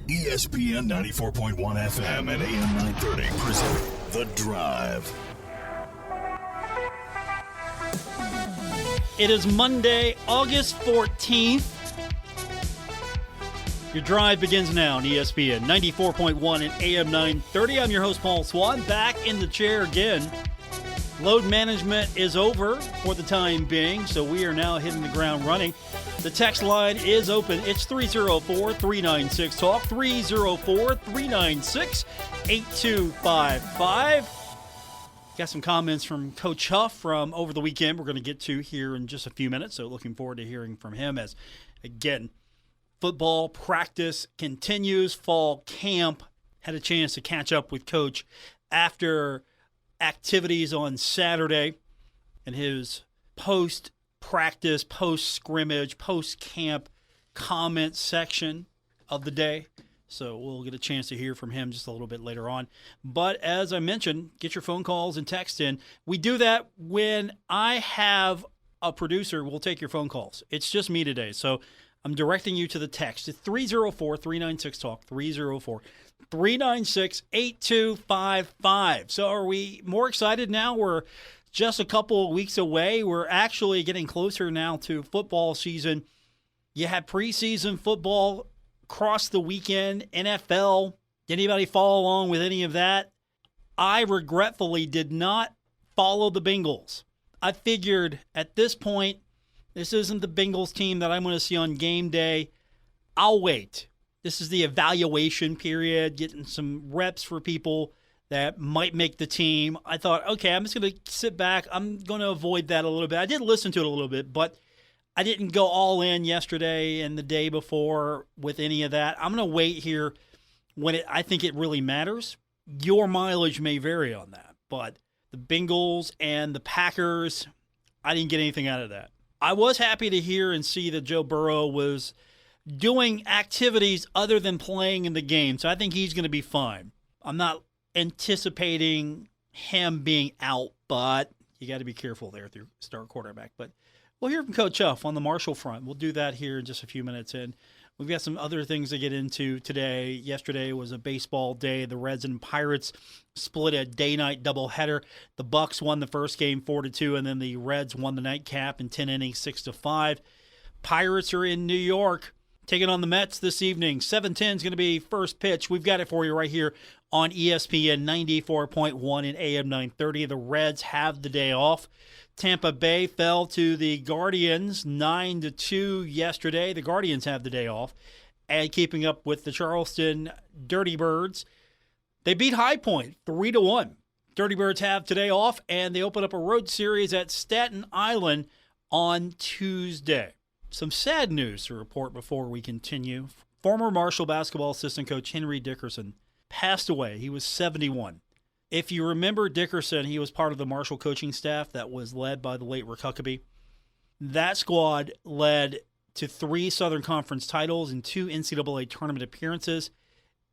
ESPN 94.1 FM and AM 930 present The Drive. It is Monday, August 14th. Your drive begins now on ESPN 94.1 and AM 930. I'm your host, Paul Swann, back in the chair again. Load management is over for the time being, so we are now hitting the ground running. The text line is open. It's 304-396-TALK, 304-396-8255. Got some comments from Coach Huff from over the weekend we're going to get to here in just a few minutes, so looking forward to hearing from him as, again, football practice continues. Fall camp. Had a chance to catch up with Coach after activities on Saturday and his post-practice, post-scrimmage, post-camp comment section of the day. So we'll get a chance to hear from him just a little bit later on. But as I mentioned, get your phone calls and text in. We do that when I have a producer. We'll take your phone calls. It's just me today. So I'm directing you to the text. It's 304-396-TALK, 304-396-8255. So are we more excited now? We're just a couple of weeks away. We're actually getting closer now to football season. You had preseason football across the weekend, NFL. Did anybody follow along with any of that? I regretfully did not follow the Bengals. I figured at this point, this isn't the Bengals team that I'm going to see on game day. I'll wait. This is the evaluation period, getting some reps for people that might make the team. I thought, okay, I'm just going to sit back. I'm going to avoid that a little bit. I did listen to it a little bit, but I didn't go all in yesterday and the day before with any of that. I'm going to wait here when I think it really matters. Your mileage may vary on that, but the Bengals and the Packers, I didn't get anything out of that. I was happy to hear and see that Joe Burrow was doing activities other than playing in the game, so I think he's going to be fine. I'm not anticipating him being out, but you got to be careful there through star quarterback. But we'll hear from Coach Huff on the Marshall front. We'll do that here in just a few minutes. And we've got some other things to get into today. Yesterday was a baseball day. The Reds and Pirates split a day-night doubleheader. The Bucks won the first game 4-2, and then the Reds won the nightcap in 10 innings, 6-5. Pirates are in New York taking on the Mets this evening. 7:10 is going to be first pitch. We've got it for you right here on ESPN 94.1 and AM 930. The Reds have the day off. Tampa Bay fell to the Guardians 9-2 yesterday. The Guardians have the day off. And keeping up with the Charleston Dirty Birds, they beat High Point 3-1. Dirty Birds have today off, and they open up a road series at Staten Island on Tuesday. Some sad news to report before we continue. Former Marshall basketball assistant coach Henry Dickerson passed away. He was 71. If you remember Dickerson, he was part of the Marshall coaching staff that was led by the late Rick Huckabee. That squad led to 3 Southern Conference titles and 2 NCAA tournament appearances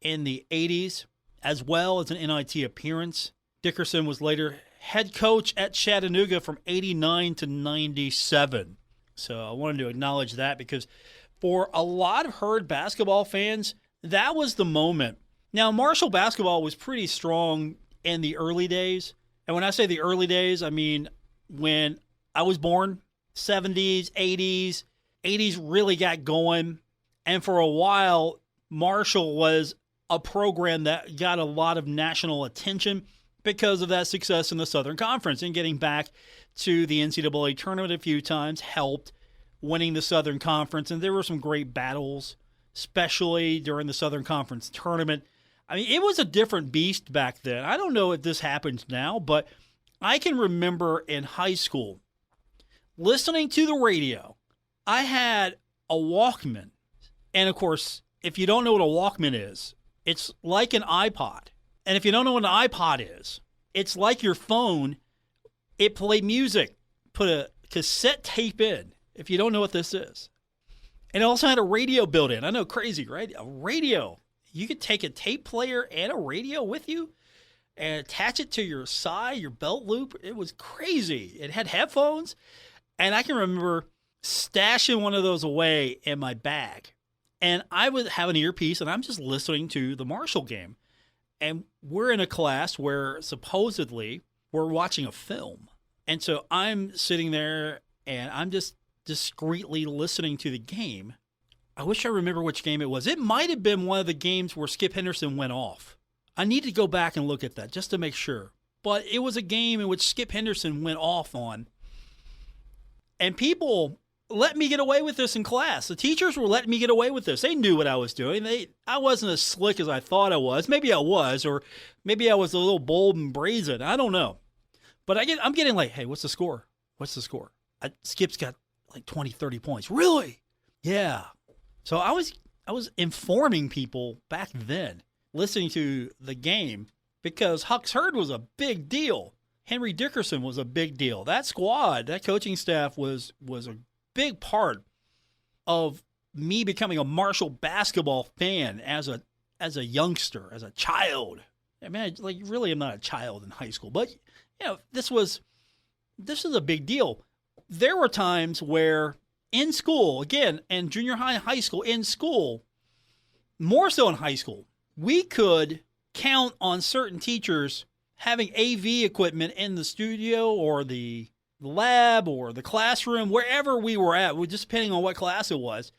in the 80s, as well as an NIT appearance. Dickerson was later head coach at Chattanooga from 89 to 97. So I wanted to acknowledge that because for a lot of Herd basketball fans, that was the moment. Now, Marshall basketball was pretty strong in the early days. And when I say the early days, I mean when I was born, 70s, 80s. 80s really got going. And for a while, Marshall was a program that got a lot of national attention because of that success in the Southern Conference. And getting back to the NCAA tournament a few times helped winning the Southern Conference. And there were some great battles, especially during the Southern Conference tournament. I mean, it was a different beast back then. I don't know if this happens now, but I can remember in high school listening to the radio. I had a Walkman. And, of course, if you don't know what a Walkman is, it's like an iPod. And if you don't know what an iPod is, it's like your phone. It played music. Put a cassette tape in, if you don't know what this is. And it also had a radio built in. I know, crazy, right? A radio. You could take a tape player and a radio with you and attach it to your side, your belt loop. It was crazy. It had headphones. And I can remember stashing one of those away in my bag And I would have an earpiece, and I'm just listening to the Marshall game. And we're in a class where supposedly we're watching a film. And so I'm sitting there, and I'm just discreetly listening to the game. I wish I remember which game it was. It might have been one of the games where Skip Henderson went off. I need to go back and look at that just to make sure. But it was a game in which Skip Henderson went off on. And people let me get away with this in class. The teachers were letting me get away with this. They knew what I was doing. I wasn't as slick as I thought I was. Maybe I was, or maybe I was a little bold and brazen. I don't know. But I'm getting like, hey, what's the score? What's the score? Skip's got like 20, 30 points. Really? Yeah. So I was informing people back then, listening to the game, because Huck's Herd was a big deal. Henry Dickerson was a big deal. That squad, that coaching staff was a big part of me becoming a Marshall basketball fan as a youngster, as a child. I mean, really, I'm not a child in high school, but this is a big deal. There were times where in school, again, in junior high and high school, in school, more so in high school, we could count on certain teachers having AV equipment in the studio or the lab or the classroom, wherever we were at, just depending on what class it was.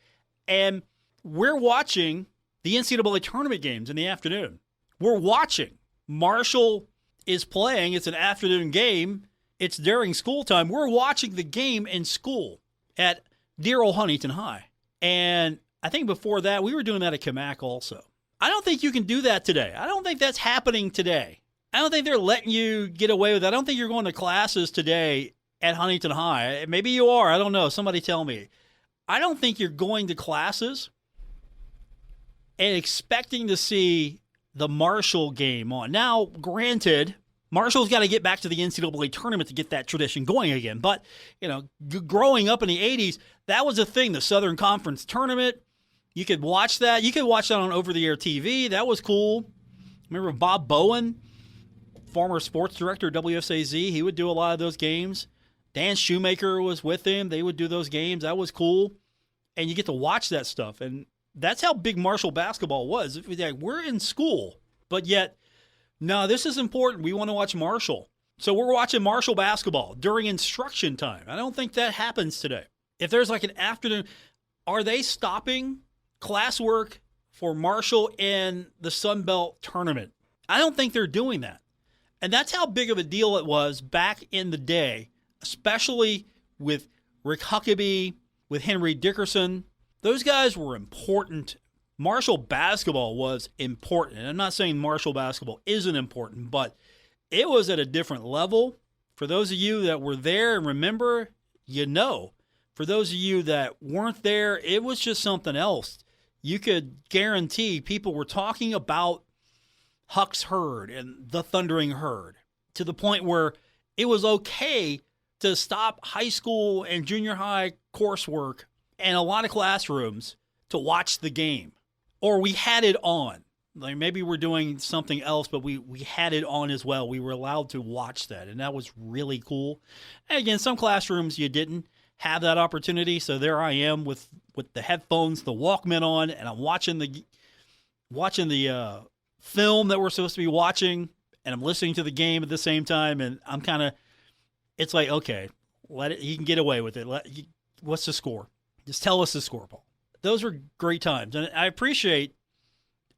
And we're watching the NCAA tournament games in the afternoon. We're watching. Marshall is playing. It's an afternoon game. It's during school time. We're watching the game in school at dear old Huntington High. And I think before that, we were doing that at Kamak also. I don't think you can do that today. I don't think that's happening today. I don't think they're letting you get away with that. I don't think you're going to classes today at Huntington High. Maybe you are. I don't know. Somebody tell me. I don't think you're going to classes and expecting to see the Marshall game on. Now, granted, Marshall's got to get back to the NCAA tournament to get that tradition going again. But, growing up in the 80s, that was a thing, the Southern Conference tournament. You could watch that. You could watch that on over-the-air TV. That was cool. Remember Bob Bowen, former sports director at WSAZ? He would do a lot of those games. Dan Shoemaker was with him. They would do those games. That was cool. And you get to watch that stuff. And that's how big Marshall basketball was. We're in school, but yet, no, this is important. We want to watch Marshall. So we're watching Marshall basketball during instruction time. I don't think that happens today. If there's like an afternoon, are they stopping classwork for Marshall in the Sun Belt tournament? I don't think they're doing that. And that's how big of a deal it was back in the day, especially with Rick Huckabee, with Henry Dickerson. Those guys were important. Marshall basketball was important. And I'm not saying Marshall basketball isn't important, but it was at a different level. For those of you that were there and remember, For those of you that weren't there, it was just something else. You could guarantee people were talking about Huck's Herd and the Thundering Herd to the point where it was okay to stop high school and junior high coursework and a lot of classrooms to watch the game. Or we had it on. Like maybe we're doing something else, but we had it on as well. We were allowed to watch that, and that was really cool. And again, some classrooms you didn't have that opportunity, so there I am with the headphones, the Walkman on, and I'm watching the film that we're supposed to be watching, and I'm listening to the game at the same time, and I'm kind of, it's like, okay, he can get away with it. What's the score? Just tell us the score, Paul. Those were great times, and I appreciate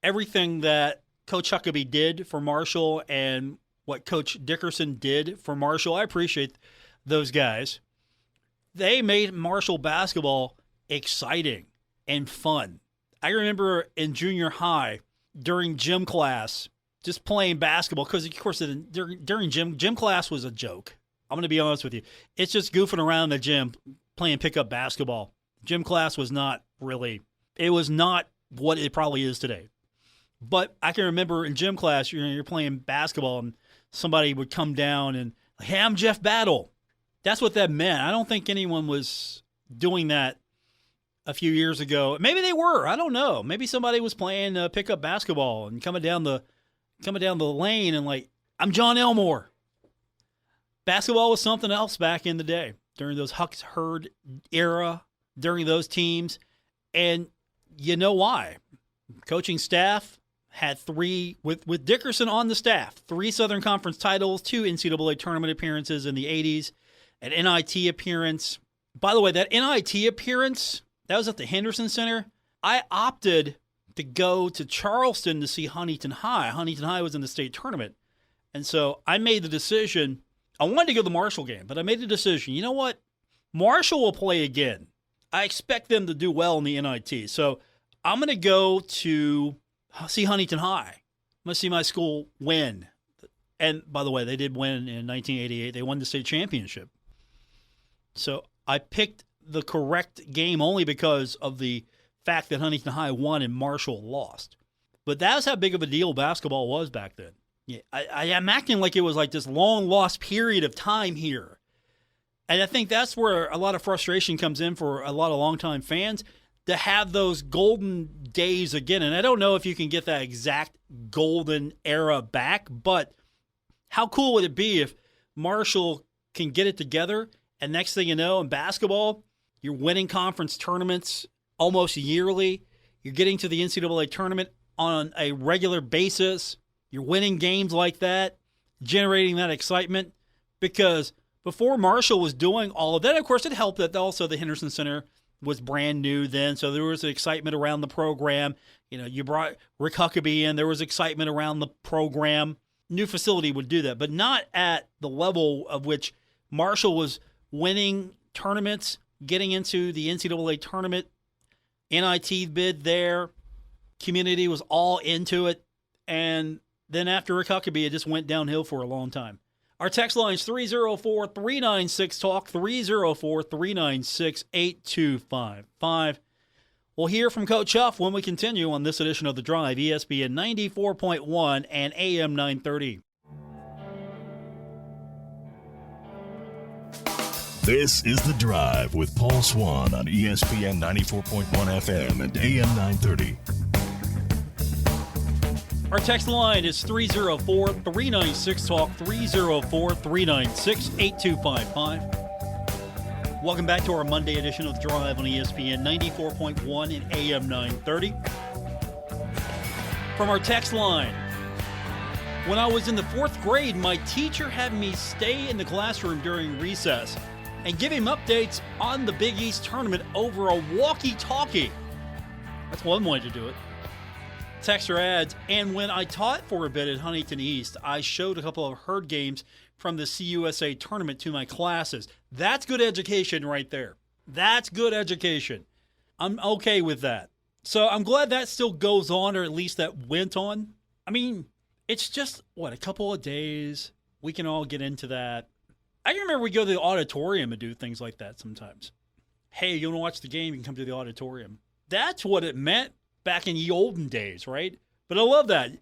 everything that Coach Huckabee did for Marshall and what Coach Dickerson did for Marshall. I appreciate those guys. They made Marshall basketball exciting and fun. I remember in junior high during gym class just playing basketball because, of course, during gym class was a joke. I'm going to be honest with you. It's just goofing around the gym playing pickup basketball. Gym class was not really – it was not what it probably is today. But I can remember in gym class, you're playing basketball and somebody would come down and, hey, I'm Jeff Battle. That's what that meant. I don't think anyone was doing that a few years ago. Maybe they were. I don't know. Maybe somebody was playing pickup basketball and coming down the lane and like, I'm John Elmore. Basketball was something else back in the day during those Huck's Herd era, during those teams. And you know why. Coaching staff had three, with Dickerson on the staff, 3 Southern Conference titles, 2 NCAA tournament appearances in the 80s, an NIT appearance. By the way, that NIT appearance, that was at the Henderson Center. I opted to go to Charleston to see Huntington High. Huntington High was in the state tournament. And so I made the decision. I wanted to go to the Marshall game, but I made the decision, you know what? Marshall will play again. I expect them to do well in the NIT. So I'm going to go to see Huntington High. I'm going to see my school win. And by the way, they did win in 1988. They won the state championship. So I picked the correct game only because of the fact that Huntington High won and Marshall lost. But that's how big of a deal basketball was back then. Yeah, I am acting like it was like this long lost period of time here. And I think that's where a lot of frustration comes in for a lot of longtime fans, to have those golden days again. And I don't know if you can get that exact golden era back, but how cool would it be if Marshall can get it together, and next thing you know, in basketball, you're winning conference tournaments almost yearly. You're getting to the NCAA tournament on a regular basis. You're winning games like that, generating that excitement. Because before Marshall was doing all of that, of course, it helped that also the Henderson Center was brand new then, so there was excitement around the program. You know, you brought Rick Huckabee in, there was excitement around the program. New facility would do that, but not at the level of which Marshall was winning tournaments, getting into the NCAA tournament, NIT bid there. Community was all into it, and then after Rick Huckabee, it just went downhill for a long time. Our text line is 304-396-TALK, 304-396-8255. We'll hear from Coach Huff when we continue on this edition of The Drive, ESPN 94.1 and AM 930. This is The Drive with Paul Swann on ESPN 94.1 FM and AM 930. Our text line is 304-396-TALK, 304-396-8255. Welcome back to our Monday edition of The Drive on ESPN 94.1 and AM 930. From our text line, when I was in the 4th grade, my teacher had me stay in the classroom during recess and give him updates on the Big East tournament over a walkie-talkie. That's one way to do it. Texter adds, and when I taught for a bit at Huntington East, I showed a couple of herd games from the CUSA tournament to my classes. That's good education right there. That's good education. I'm okay with that. So I'm glad that still goes on, or at least that went on. I mean, it's just, a couple of days. We can all get into that. I remember we go to the auditorium and do things like that sometimes. Hey, you want to watch the game? You can come to the auditorium. That's what it meant back in the olden days, right? But I love that.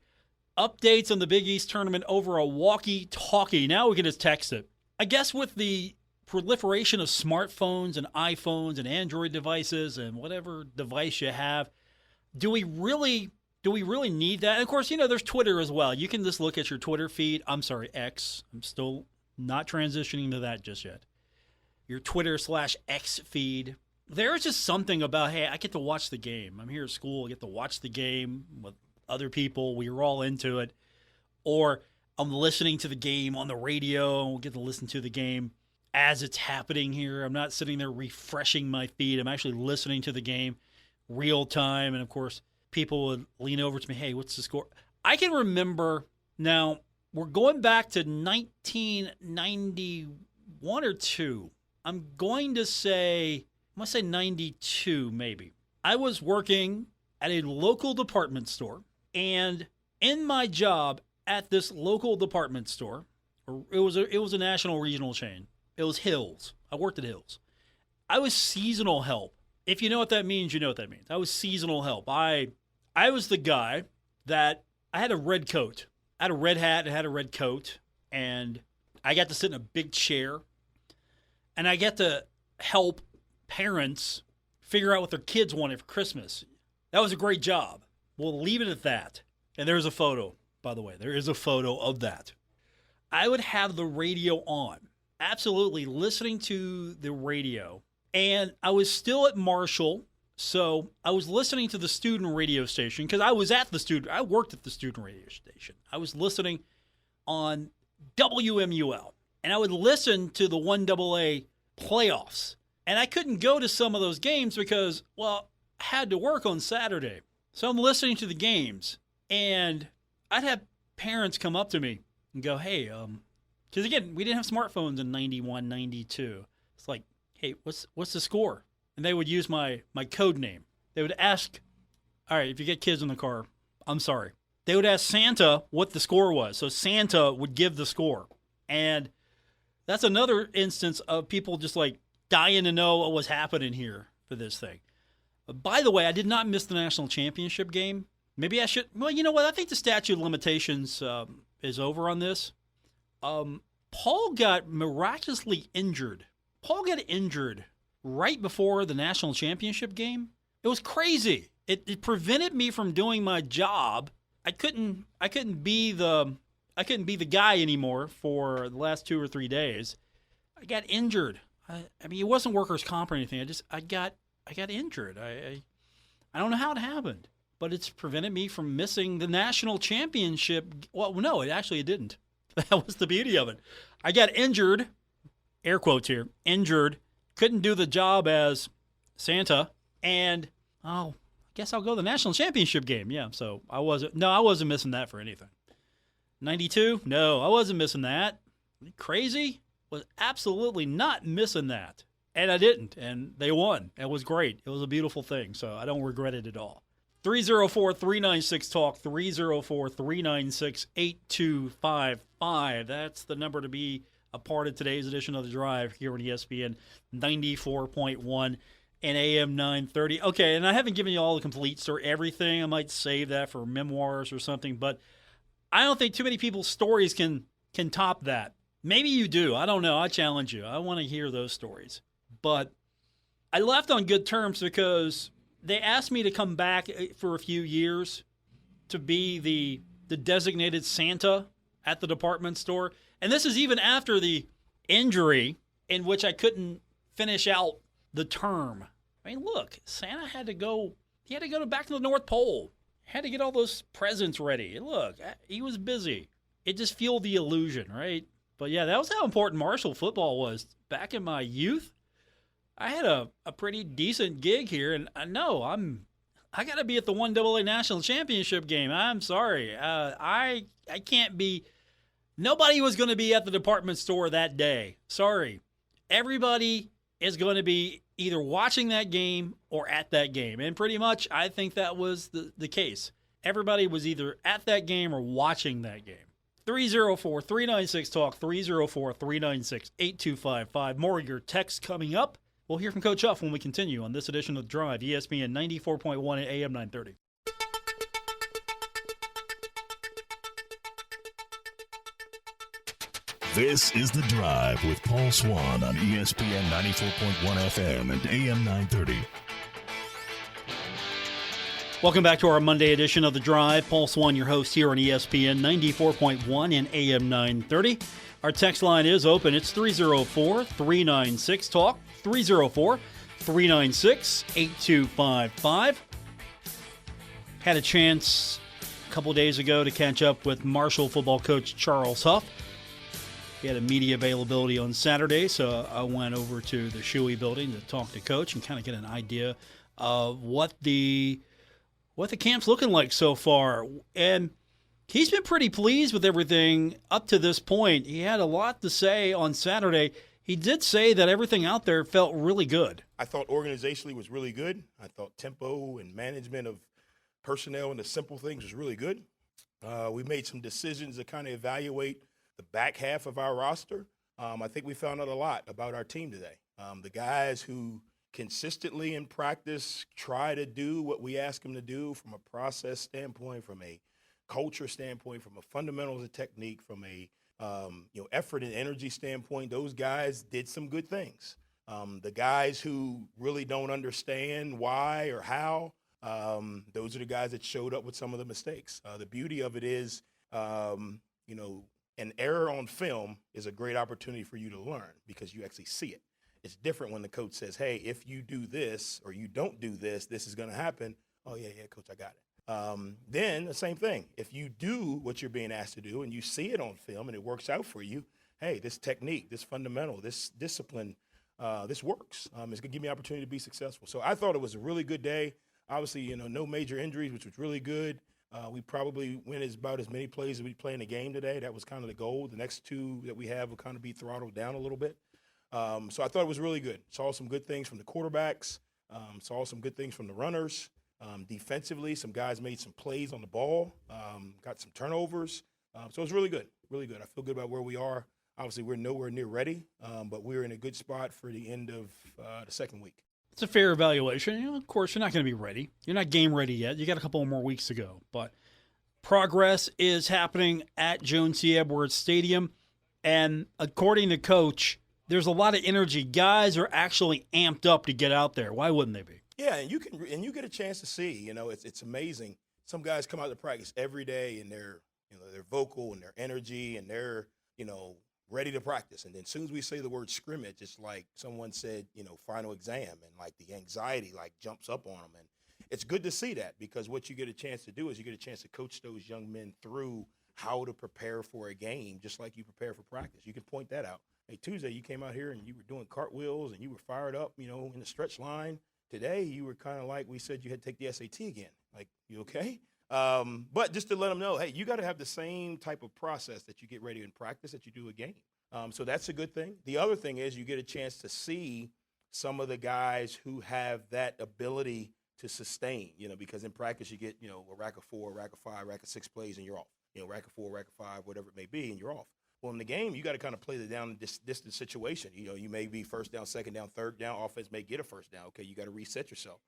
Updates on the Big East tournament over a walkie-talkie. Now we can just text it. I guess with the proliferation of smartphones and iPhones and Android devices and whatever device you have, do we really need that? And of course, there's Twitter as well. You can just look at your Twitter feed. I'm sorry, X. I'm still not transitioning to that just yet. Your Twitter/X feed. There's just something about, hey, I get to watch the game. I'm here at school. I get to watch the game with other people. We were all into it. Or I'm listening to the game on the radio, and we'll get to listen to the game as it's happening here. I'm not sitting there refreshing my feed. I'm actually listening to the game real time. And, of course, people would lean over to me, hey, what's the score? I can remember, now, we're going back to 1991 or 2. I'm going to say 92 maybe. I was working at a local department store, and in my job at this local department store, it was a national regional chain. It was Hills. I worked at Hills. I was seasonal help. If you know what that means, you know what that means. I was seasonal help. I was the guy that I had a red coat. I had a red hat and had a red coat, and I got to sit in a big chair, and I got to help parents figure out what their kids wanted for Christmas. That was a great job. We'll leave it at that. And there's a photo, by the way. There is a photo of that. I would have the radio on, absolutely listening to the radio. And I was still at Marshall. So I was listening to the student radio station because I worked at the student radio station. I was listening on WMUL, and I would listen to the 1AA playoffs. And I couldn't go to some of those games because, well, I had to work on Saturday. So I'm listening to the games, and I'd have parents come up to me and go, hey, because again, we didn't have smartphones in 91, 92. It's like, hey, what's the score? And they would use my code name. They would ask, all right, if you get kids in the car, I'm sorry. They would ask Santa what the score was. So Santa would give the score. And that's another instance of people just like dying to know what was happening here for this thing. By the way, I did not miss the national championship game. Maybe I should. Well, you know what? I think the statute of limitations is over on this. Paul got miraculously injured. Paul got injured right before the national championship game. It was crazy. It prevented me from doing my job. I couldn't be the guy anymore for the last 2 or 3 days. I got injured. I mean, it wasn't workers' comp or anything. I got injured. I don't know how it happened, but it's prevented me from missing the national championship. Well, no, it didn't. That was the beauty of it. I got injured, air quotes here, injured. Couldn't do the job as Santa, and I guess I'll go to the national championship game. Yeah, so I wasn't missing that for anything. 92? No, I wasn't missing that. Crazy? Was absolutely not missing that. And I didn't, and they won. It was great. It was a beautiful thing, so I don't regret it at all. 304-396-TALK, 304-396-8255. That's the number to be a part of today's edition of The Drive here on ESPN 94.1 and AM 930. Okay, and I haven't given you all the complete story, everything. I might save that for memoirs or something, but I don't think too many people's stories can top that. Maybe you do. I don't know. I challenge you. I want to hear those stories. But I left on good terms because they asked me to come back for a few years to be the designated Santa at the department store. And this is even after the injury in which I couldn't finish out the term. I mean, look, Santa had to go back to the North Pole. Had to get all those presents ready. Look, he was busy. It just fueled the illusion, right? But yeah, that was how important Marshall football was. Back in my youth, I had a pretty decent gig here, and I know I got to be at the 1AA National Championship game. I'm sorry. I can't be. Nobody was going to be at the department store that day. Sorry. Everybody is going to be either watching that game or at that game. And pretty much I think that was the case. Everybody was either at that game or watching that game. 304-396-TALK, 304-396-8255. More of your texts coming up. We'll hear from Coach Huff when we continue on this edition of The Drive, ESPN 94.1 and AM 930. This is The Drive with Paul Swann on ESPN 94.1 FM and AM 930. Welcome back to our Monday edition of The Drive. Paul Swann, your host here on ESPN 94.1 and AM 930. Our text line is open. It's 304-396-TALK, 304-396-8255. Had a chance a couple days ago to catch up with Marshall football coach Charles Huff. He had a media availability on Saturday, so I went over to the Shuey building to talk to Coach and kind of get an idea of what the camp's looking like so far. And he's been pretty pleased with everything up to this point. He had a lot to say on Saturday. He did say that everything out there felt really good. I thought organizationally was really good. I thought tempo and management of personnel and the simple things was really good. We made some decisions to kind of evaluate the back half of our roster. I think we found out a lot about our team today. The guys who consistently in practice try to do what we ask them to do from a process standpoint, from a culture standpoint, from a fundamentals and technique, from a effort and energy standpoint, those guys did some good things. The guys who really don't understand why or how, those are the guys that showed up with some of the mistakes. The beauty of it is, an error on film is a great opportunity for you to learn because you actually see it. It's different when the coach says, hey, if you do this or you don't do this, this is going to happen. Oh, yeah, coach, I got it. Then the same thing. If you do what you're being asked to do and you see it on film and it works out for you, hey, this technique, this fundamental, this discipline, this works. It's going to give me an opportunity to be successful. So I thought it was a really good day. Obviously, no major injuries, which was really good. We probably win about as many plays as we play in the game today. That was kind of the goal. The next two that we have will kind of be throttled down a little bit. So I thought it was really good. Saw some good things from the quarterbacks. Saw some good things from the runners. Defensively, some guys made some plays on the ball, got some turnovers. So it was really good, really good. I feel good about where we are. Obviously, we're nowhere near ready, but we're in a good spot for the end of the second week. It's a fair evaluation. Of course, you're not going to be ready. You're not game ready yet. You got a couple more weeks to go. But progress is happening at Jones C. Edwards Stadium. And according to Coach, there's a lot of energy. Guys are actually amped up to get out there. Why wouldn't they be? Yeah, and you get a chance to see. It's amazing. Some guys come out to practice every day, and they're vocal and their energy, and they're ready to practice. And then as soon as we say the word scrimmage, it's like someone said, final exam, and like the anxiety jumps up on them. And it's good to see that, because what you get a chance to do is you get a chance to coach those young men through how to prepare for a game, just like you prepare for practice. You can point that out. Hey, Tuesday you came out here and you were doing cartwheels and you were fired up, in the stretch line. Today you were kind of like we said you had to take the SAT again. Like, you okay? But just to let them know, hey, you got to have the same type of process that you get ready in practice that you do a game. So that's a good thing. The other thing is you get a chance to see some of the guys who have that ability to sustain, because in practice you get, a rack of 4, a rack of 5, a rack of 6 plays, and you're off. Rack of 4, rack of 5, whatever it may be, and you're off. Well, in the game, you got to kind of play the down and distance situation. You may be first down, second down, third down. Offense may get a first down. Okay, you got to reset yourself.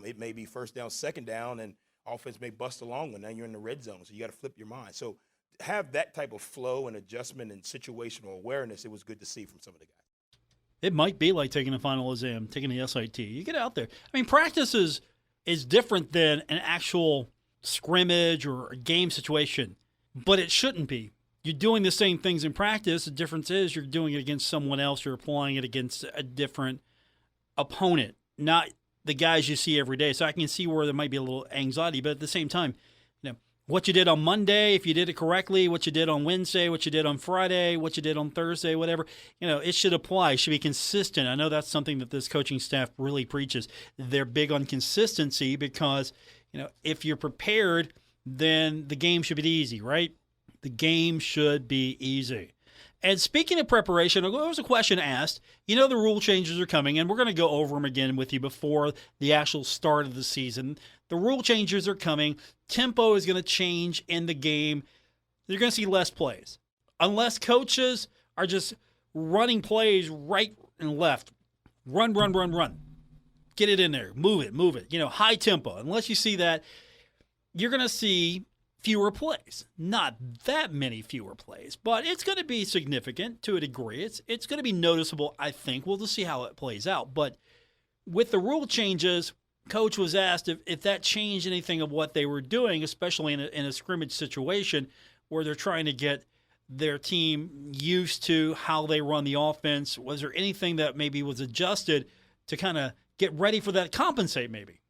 It may be first down, second down, and offense may bust a long one. Now you're in the red zone, so you got to flip your mind. So have that type of flow and adjustment and situational awareness. It was good to see from some of the guys. It might be like taking a final exam, taking the SAT. You get out there. I mean, practice is different than an actual scrimmage or a game situation, but it shouldn't be. You're doing the same things in practice. The difference is you're doing it against someone else. You're applying it against a different opponent, not the guys you see every day. So I can see where there might be a little anxiety, but at the same time, what you did on Monday, if you did it correctly, what you did on Wednesday, what you did on Friday, what you did on Thursday, whatever, it should apply. It should be consistent. I know that's something that this coaching staff really preaches. They're big on consistency because, if you're prepared, then the game should be easy, right? The game should be easy. And speaking of preparation, there was a question asked. The rule changes are coming, and we're going to go over them again with you before the actual start of the season. The rule changes are coming. Tempo is going to change in the game. You're going to see less plays. Unless coaches are just running plays right and left. Run. Get it in there. Move it. High tempo. Unless you see that, you're going to see fewer plays. Not that many fewer plays, but it's going to be significant to a degree. It's going to be noticeable, I think. We'll just see how it plays out. But with the rule changes, Coach was asked if that changed anything of what they were doing, especially in a scrimmage situation where they're trying to get their team used to how they run the offense. Was there anything that maybe was adjusted to kind of get ready for that, compensate maybe?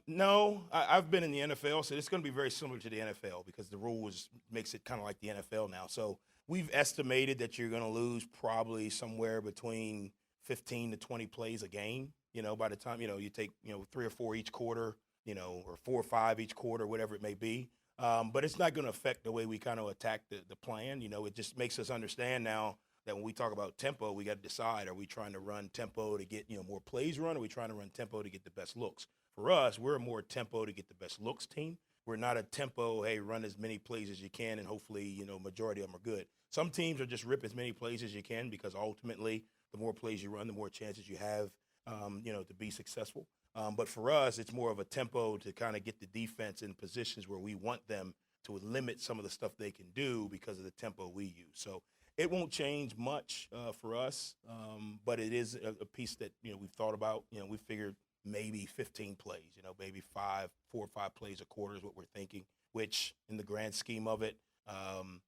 No, I've been in the NFL, so it's going to be very similar to the NFL because the rule makes it kind of like the NFL now. So we've estimated that you're going to lose probably somewhere between 15 to 20 plays a game, by the time, you take, 3 or 4 each quarter, or 4 or 5 each quarter, whatever it may be. But it's not going to affect the way we kind of attack the plan. It just makes us understand now that when we talk about tempo, we got to decide, are we trying to run tempo to get, more plays run, or are we trying to run tempo to get the best looks? For us, we're a more tempo to get the best looks team. We're not a tempo, hey, run as many plays as you can, and hopefully, majority of them are good. Some teams are just rip as many plays as you can because ultimately, the more plays you run, the more chances you have, to be successful. But for us, it's more of a tempo to kind of get the defense in positions where we want them to limit some of the stuff they can do because of the tempo we use. So it won't change much for us, but it is a piece that, we've thought about. We figured maybe 15 plays, maybe 4 or 5 plays a quarter is what we're thinking, which in the grand scheme of it,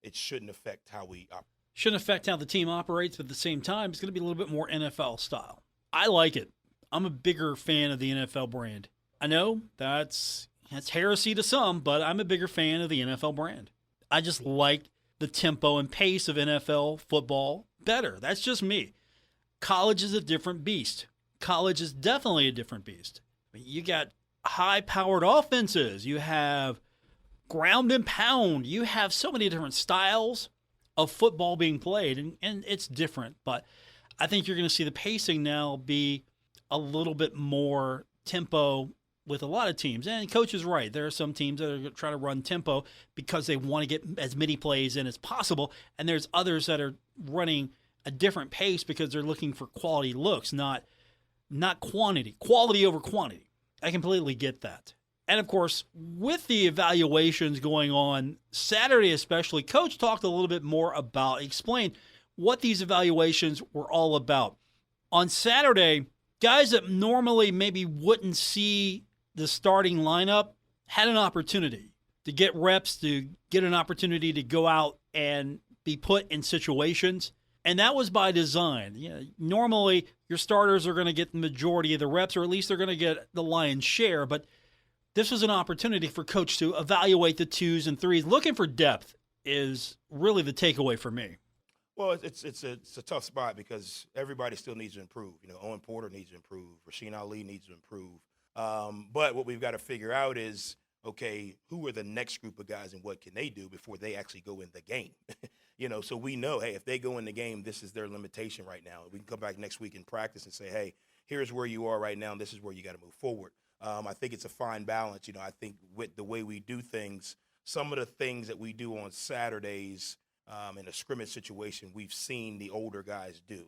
it shouldn't affect how we operate. Shouldn't affect how the team operates, but at the same time, it's going to be a little bit more NFL style. I like it. I'm a bigger fan of the NFL brand. I know that's heresy to some, but I'm a bigger fan of the NFL brand. I just like the tempo and pace of NFL football better. That's just me. College is a different beast. College is definitely a different beast. You got high-powered offenses. You have ground and pound. You have so many different styles of football being played, and it's different. But I think you're going to see the pacing now be a little bit more tempo with a lot of teams. And Coach is right. There are some teams that are trying to run tempo because they want to get as many plays in as possible, and there's others that are running a different pace because they're looking for quality looks, not quantity. Quality over quantity. I completely get that. And, of course, with the evaluations going on Saturday especially, Coach talked a little bit more about, explained what these evaluations were all about. On Saturday, guys that normally maybe wouldn't see the starting lineup had an opportunity to get reps, to get an opportunity to go out and be put in situations. And that was by design. Normally, your starters are going to get the majority of the reps, or at least they're going to get the lion's share. But this was an opportunity for Coach to evaluate the 2s and 3s. Looking for depth is really the takeaway for me. Well, it's a tough spot because everybody still needs to improve. Owen Porter needs to improve. Rasheen Ali needs to improve. But what we've got to figure out is, okay, who are the next group of guys and what can they do before they actually go in the game? So we know, hey, if they go in the game, this is their limitation right now. We can come back next week in practice and say, hey, here's where you are right now, and this is where you got to move forward. I think it's a fine balance. I think with the way we do things, some of the things that we do on Saturdays in a scrimmage situation, we've seen the older guys do,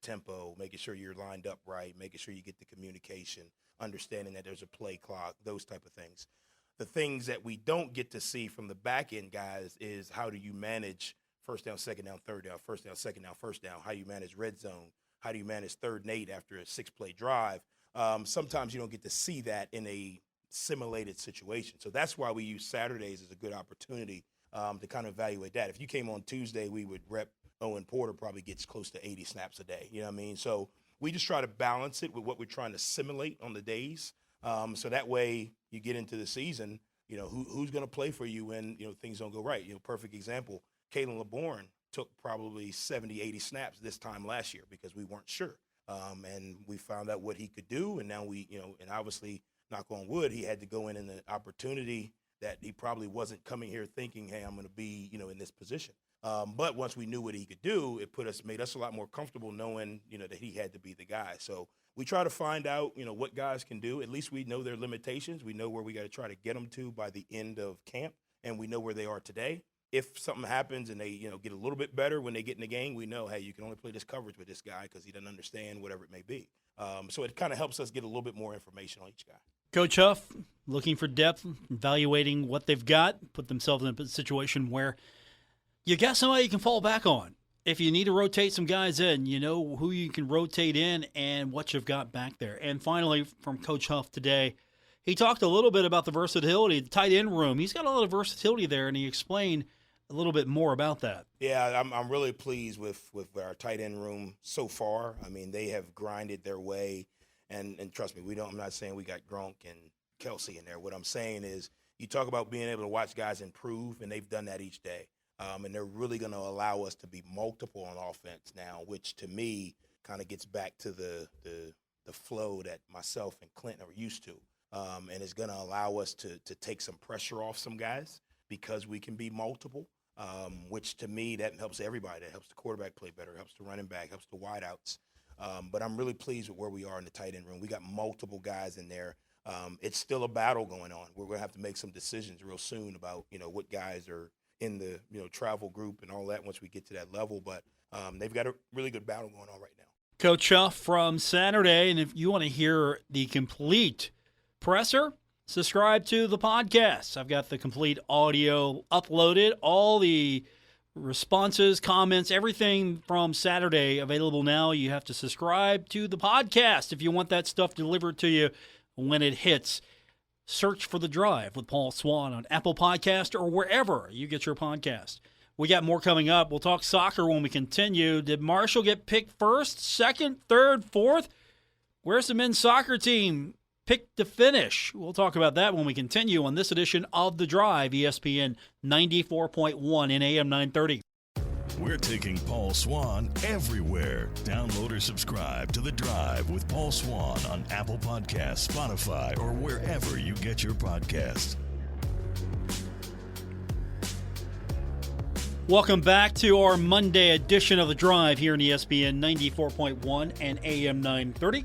tempo, making sure you're lined up right, making sure you get the communication, understanding that there's a play clock, those type of things. The things that we don't get to see from the back end guys is how do you manage first down, second down, third down, first down, second down, first down, how you manage red zone, how do you manage 3rd and 8 after a 6-play drive. Sometimes you don't get to see that in a simulated situation. So that's why we use Saturdays as a good opportunity to kind of evaluate that. If you came on Tuesday, we would rep Owen Porter probably gets close to 80 snaps a day. You know what I mean? So we just try to balance it with what we're trying to simulate on the days. So that way you get into the season, who's going to play for you when, things don't go right. Perfect example, Kalen LeBourne took probably 70, 80 snaps this time last year because we weren't sure. And we found out what he could do. And now and obviously, knock on wood, he had to go in an opportunity that he probably wasn't coming here thinking, hey, I'm going to be, in this position. But once we knew what he could do, it made us a lot more comfortable knowing, that he had to be the guy. So we try to find out, what guys can do. At least we know their limitations. We know where we got to try to get them to by the end of camp, and we know where they are today. If something happens and they, get a little bit better when they get in the game, we know, hey, you can only play this coverage with this guy because he doesn't understand whatever it may be. So it kind of helps us get a little bit more information on each guy. Coach Huff, looking for depth, evaluating what they've got, put themselves in a situation where you got somebody you can fall back on. If you need to rotate some guys in, you know who you can rotate in and what you've got back there. And finally, from Coach Huff today, he talked a little bit about the versatility, the tight end room. He's got a lot of versatility there, and he explained a little bit more about that. Yeah, I'm really pleased with our tight end room so far. I mean, they have grinded their way, and trust me, I'm not saying we got Gronk and Kelsey in there. What I'm saying is you talk about being able to watch guys improve, and they've done that each day. And they're really going to allow us to be multiple on offense now, which to me kind of gets back to the flow that myself and Clint are used to. And it's going to allow us to take some pressure off some guys because we can be multiple, which to me that helps everybody. That helps the quarterback play better, helps the running back, helps the wideouts. But I'm really pleased with where we are in the tight end room. We got multiple guys in there. It's still a battle going on. We're going to have to make some decisions real soon about, what guys are in the, travel group and all that once we get to that level. But they've got a really good battle going on right now. Coach Huff from Saturday, and if you want to hear the complete presser, subscribe to the podcast. I've got the complete audio uploaded, all the responses, comments, everything from Saturday available now. You have to subscribe to the podcast if you want that stuff delivered to you when it hits. Search for The Drive with Paul Swann on Apple Podcast or wherever you get your podcast. We got more coming up. We'll talk soccer when we continue. Did Marshall get picked first, second, third, fourth? Where's the men's soccer team picked to finish? We'll talk about that when we continue on this edition of The Drive, ESPN 94.1 and AM 930. We're taking Paul Swann everywhere. Download or subscribe to The Drive with Paul Swann on Apple Podcasts, Spotify, or wherever you get your podcasts. Welcome back to our Monday edition of The Drive here in ESPN 94.1 and AM 930.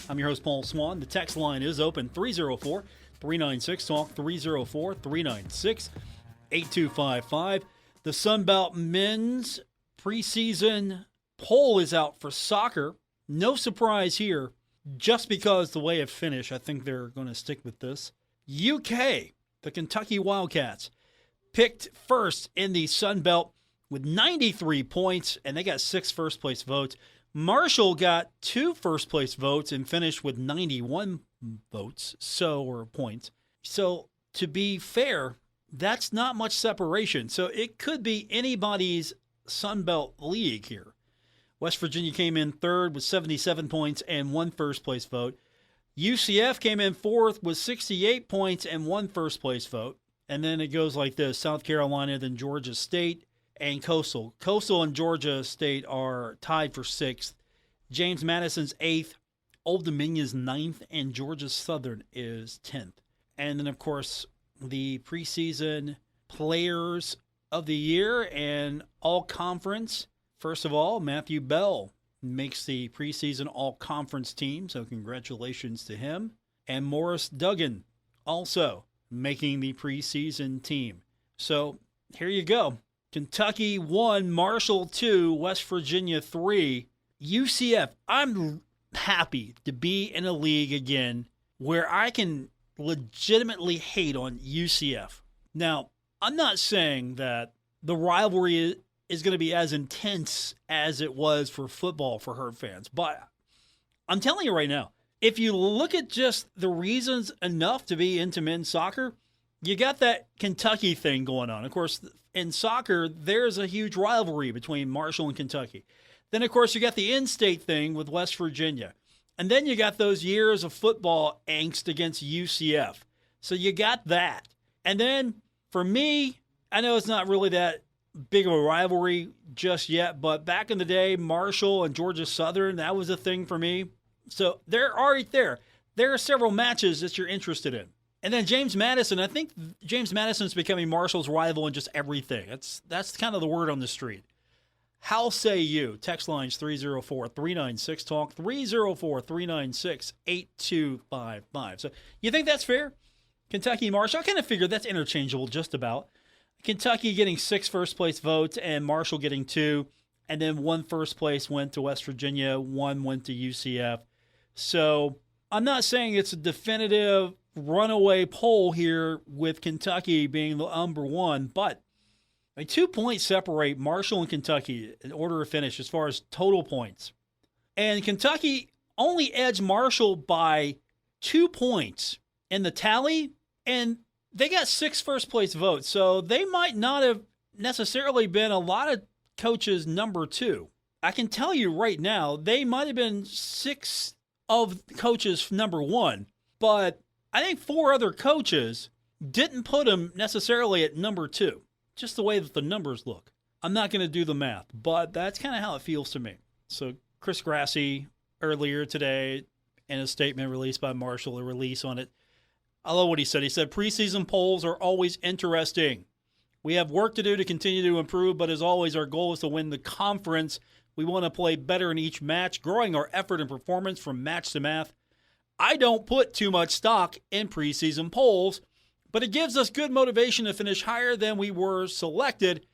I'm your host, Paul Swann. The text line is open, 304-396-TALK, 304-396-8255. The Sunbelt men's preseason poll is out for soccer. No surprise here, just because the way it finished, I think they're going to stick with this. UK, the Kentucky Wildcats, picked first in the Sunbelt with 93 points, and they got 6 first-place votes. Marshall got 2 first-place votes and finished with 91 votes, or points. So, to be fair, that's not much separation. So, it could be anybody's Sunbelt league here. West Virginia came in third with 77 points and 1 first-place vote. UCF came in fourth with 68 points and 1 first-place vote. And then it goes like this: South Carolina, then Georgia State, and Coastal. Coastal and Georgia State are tied for 6th. James Madison's 8th. Old Dominion's 9th. And Georgia Southern is 10th. And then, of course, the preseason players of the year and all-conference. First of all, Matthew Bell makes the preseason all-conference team, so congratulations to him. And Morris Duggan also making the preseason team. So here you go. Kentucky 1, Marshall 2, West Virginia 3. UCF, I'm happy to be in a league again where I can legitimately hate on UCF. Now, I'm not saying that the rivalry is going to be as intense as it was for football for Herd fans, but I'm telling you right now, if you look at just the reasons enough to be into men's soccer, you got that Kentucky thing going on. Of course, in soccer, there's a huge rivalry between Marshall and Kentucky. Then, of course, you got the in-state thing with West Virginia. And then you got those years of football angst against UCF. So you got that. And then, for me, I know it's not really that big of a rivalry just yet, but back in the day, Marshall and Georgia Southern, that was a thing for me. So they're already there. There are several matches that you're interested in. And then James Madison, I think James Madison's becoming Marshall's rival in just everything. That's kind of the word on the street. How say you? Text lines 304-396-TALK, 304-396-8255. So you think that's fair? Kentucky, Marshall, I kind of figured that's interchangeable just about. Kentucky getting 6 first-place votes and Marshall getting 2. And then 1 first place went to West Virginia, 1 went to UCF. So I'm not saying it's a definitive runaway poll here with Kentucky being the number 1, but 2 points separate Marshall and Kentucky in order of finish as far as total points. And Kentucky only edged Marshall by 2 points in the tally, and they got 6 first-place votes. So they might not have necessarily been a lot of coaches number 2. I can tell you right now, they might have been 6 of coaches number 1, but I think 4 other coaches didn't put him necessarily at number 2, just the way that the numbers look. I'm not going to do the math, but that's kind of how it feels to me. So Chris Grassi earlier today in a statement released by Marshall, a release on it, I love what he said. He said, preseason polls are always interesting. We have work to do to continue to improve, but as always, our goal is to win the conference. We want to play better in each match, growing our effort and performance from match to match. I don't put too much stock in preseason polls, but it gives us good motivation to finish higher than we were selected,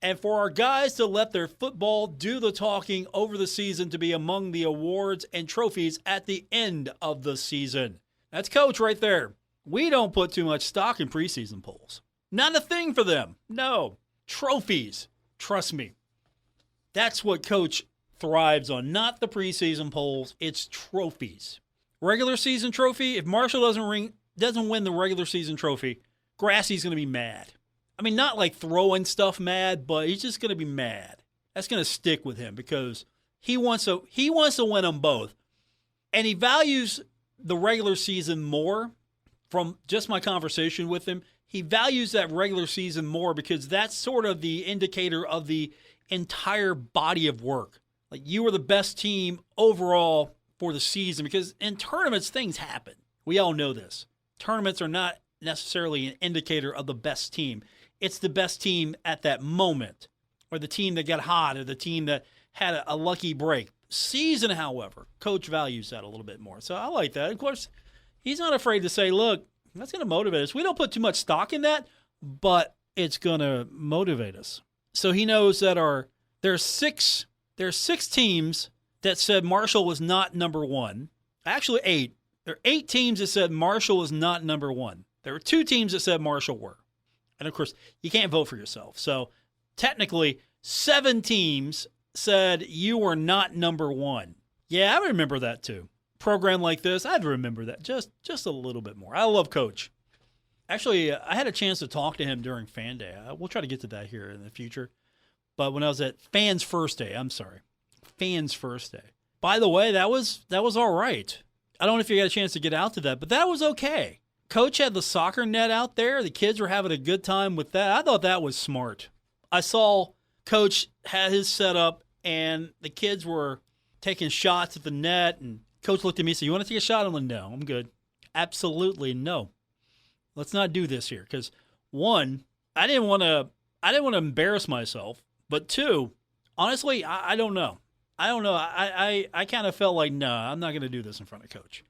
and for our guys to let their football do the talking over the season to be among the awards and trophies at the end of the season. That's Coach right there. We don't put too much stock in preseason polls. Not a thing for them. No. Trophies. Trust me. That's what Coach thrives on. Not the preseason polls. It's trophies. Regular season trophy, if Marshall doesn't win the regular season trophy, Grassie's going to be mad. I mean, not like throwing stuff mad, but he's just going to be mad. That's going to stick with him because he wants to win them both. And he values the regular season more from just my conversation with him. He values that regular season more because that's sort of the indicator of the entire body of work. Like, you are the best team overall for the season because in tournaments, things happen. We all know this. Tournaments are not necessarily an indicator of the best team. It's the best team at that moment, or the team that got hot, or the team that had a lucky break. Season, however, coach values that a little bit more. So I like that. Of course, he's not afraid to say, look, that's going to motivate us. We don't put too much stock in that, but it's going to motivate us. So he knows that there are six teams that said Marshall was not number one. Actually, 8. There are 8 teams that said Marshall was not number one. There were 2 teams that said Marshall were. And, of course, you can't vote for yourself. So, technically, 7 teams said you were not number one. Yeah, I remember that, too. Program like this, I'd remember that just a little bit more. I love Coach. Actually, I had a chance to talk to him during Fan Day. We'll try to get to that here in the future. But when I was at Fans First Day, By the way, that was all right. I don't know if you got a chance to get out to that, but that was okay. Coach had the soccer net out there. The kids were having a good time with that. I thought that was smart. I saw Coach had his setup, and the kids were taking shots at the net, and Coach looked at me and said, "You want to take a shot?" I'm like, "No, I'm good." Absolutely no. Let's not do this here because, 1, I didn't want to embarrass myself, but 2, honestly, I don't know. I kind of felt like, no, I'm not going to do this in front of Coach.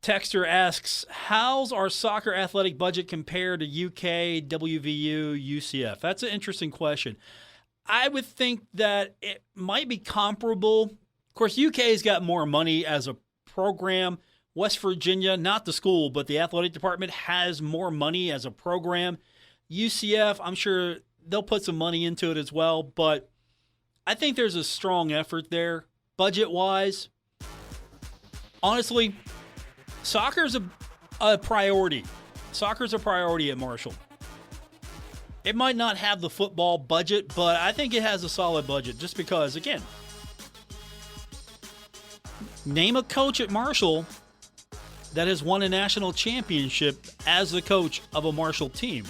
Texter asks, how's our soccer athletic budget compared to UK, WVU, UCF? That's an interesting question. I would think that it might be comparable. Of course, UK's got more money as a program. West Virginia, not the school, but the athletic department has more money as a program. UCF, I'm sure they'll put some money into it as well, but I think there's a strong effort there, budget-wise. Honestly, soccer's a priority. Soccer's a priority at Marshall. It might not have the football budget, but I think it has a solid budget just because, again, name a coach at Marshall that has won a national championship as the coach of a Marshall team.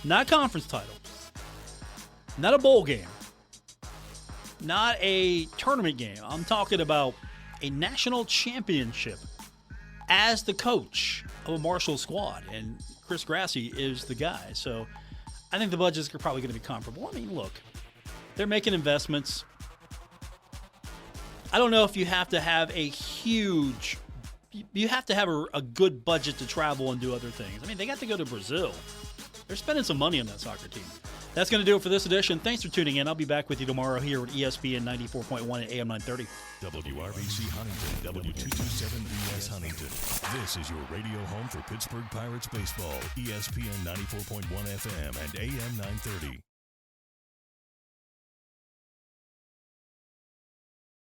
Not a conference title. Not a bowl game. Not a tournament game. I'm talking about a national championship as the coach of a Marshall squad. And Chris Grassi is the guy. So I think the budgets are probably going to be comparable. I mean, look, they're making investments. I don't know if you have to have you have to have a good budget to travel and do other things. I mean, they got to go to Brazil. They're spending some money on that soccer team. That's going to do it for this edition. Thanks for tuning in. I'll be back with you tomorrow here at ESPN 94.1 at AM 930. WRBC Huntington, W227BS Huntington. This is your radio home for Pittsburgh Pirates baseball. ESPN 94.1 FM and AM 930.